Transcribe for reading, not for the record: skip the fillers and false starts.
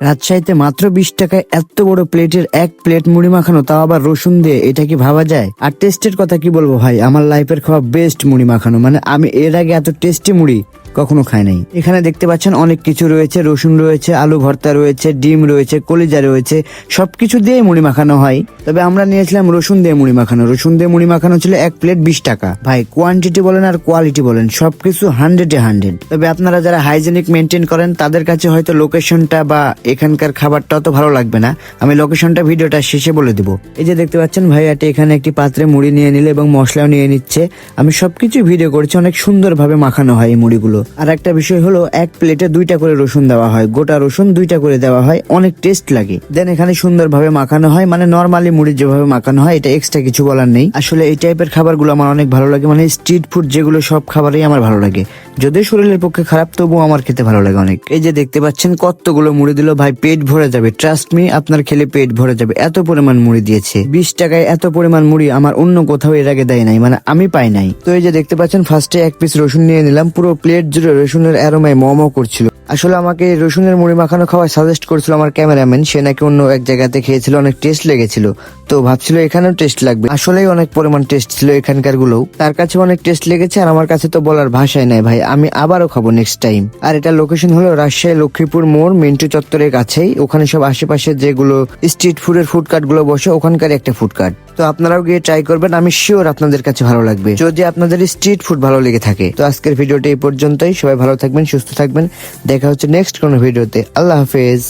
রাজশাহীতে মাত্র 20 টাকায় এত বড় প্লেটের এক প্লেট মুড়ি মাখানো, তাও আবার রসুন দিয়ে, এটা কি ভাবা যায়? আর টেস্টের কথা কি বলবো ভাই, আমার লাইফের খাওয়া বেস্ট মুড়ি মাখানো। মানে আমি এর আগে এত টেস্টি মুড়ি কখনো খাই নাই। এখানে দেখতে পাচ্ছেন অনেক কিছু রয়েছে, রসুন রয়েছে, আলু ভর্তা রয়েছে, ডিম রয়েছে, কলিজা রয়েছে, সবকিছু দিয়ে মুড়ি মাখানো হয়। তবে আমরা নিয়েছিলাম রসুন দিয়ে মুড়ি মাখানো। রসুন দিয়ে মুড়ি মাখানো ছিল এক প্লেট 20 টাকা। ভাই কোয়ান্টিটি বলেন আর কোয়ালিটি বলেন, সবকিছু 100-এ 100। তবে আপনারা যারা হাইজেনিক মেনটেন করেন তাদের কাছে হয়তো লোকেশনটা বা এখানকার খাবারটা অত ভালো লাগবে না। আমি লোকেশনটা ভিডিওটা শেষে বলে দিব। এই যে দেখতে পাচ্ছেন ভাইয়াটি এখানে একটি পাত্রে মুড়ি নিয়ে নিলে এবং মশলাও নিয়ে নিচ্ছে। আমি সবকিছু ভিডিও করেছি, অনেক সুন্দরভাবে মাখানো হয় এই মুড়িগুলো। আর একটা বিষয় হলো, এক প্লেটে 2টা করে রসুন দেওয়া হয়, গোটা রসুন 2টা করে দেওয়া হয়, অনেক টেস্ট লাগে। দেন এখানে সুন্দরভাবে মাখানো হয়, মানে নর্মালি মুড়ি যেভাবে মাখানো হয়, এটা এক্সট্রা কিছু বলার নেই। আসলে এই টাইপের খাবারগুলো আমার অনেক ভালো লাগে, মানে স্ট্রিট ফুড যেগুলো সব খাবারই আমার ভালো লাগে। যদিও শরীরের পক্ষে খারাপ, তবুও আমার খেতে ভালো লাগে অনেক। এই যে দেখতে পাচ্ছেন কতগুলো মুড়ি দিল ভাই, পেট ভরে যাবে, ট্রাস্ট মি, আপনার খেলে পেট ভরে যাবে, এত পরিমাণ মুড়ি দিয়েছে। 20 টাকায় এত পরিমাণ মুড়ি আমার অন্য কোথাও এর আগে দেয় নাই, মানে আমি পাই নাই। তো এই যে দেখতে পাচ্ছেন ফার্স্টে এক পিস রসুন নিয়ে নিলাম, পুরো প্লেট জুড়ে রসুনের অ্যারোমায় মমো করছিল। আসলে আমাকে এই রসুনের মুড়ি মাখানো খাওয়া সাজেস্ট করেছিল আমার ক্যামেরাম্যান, সে নাকি অন্য এক জায়গাতে খেয়েছিল, অনেক টেস্ট লেগেছিল, তো ভাবছিল এখানেও টেস্ট লাগবে। আসলেই অনেক পরিমাণ টেস্ট ছিল এখানকার গুলোও, তার কাছে অনেক টেস্ট লেগেছে, আর আমার কাছে তো বলার ভাষাই নাই ভাই, আমি আবারও খাবো নেক্সট টাইম। আর এটা লোকেশন হলো রাজশাহী লক্ষ্মীপুর মোড়, মিন্টু চত্বরের কাছেই। ওখানে সব আশেপাশে যেগুলো স্ট্রিট ফুডের ফুডকার্ট গুলো বসে, ওখানকার একটা ফুডকার্ট। তো আপনারাও গিয়ে ট্রাই করবেন, আমি শিওর আপনাদের কাছে ভালো লাগবে, যদি আপনাদের স্ট্রিট ফুড ভালো লেগে থাকে। তো আজকের ভিডিওটা এই পর্যন্তই, সবাই ভালো থাকবেন, সুস্থ থাকবেন, দেখা হচ্ছে নেক্সট কোনো ভিডিওতে। আল্লাহ হাফেজ।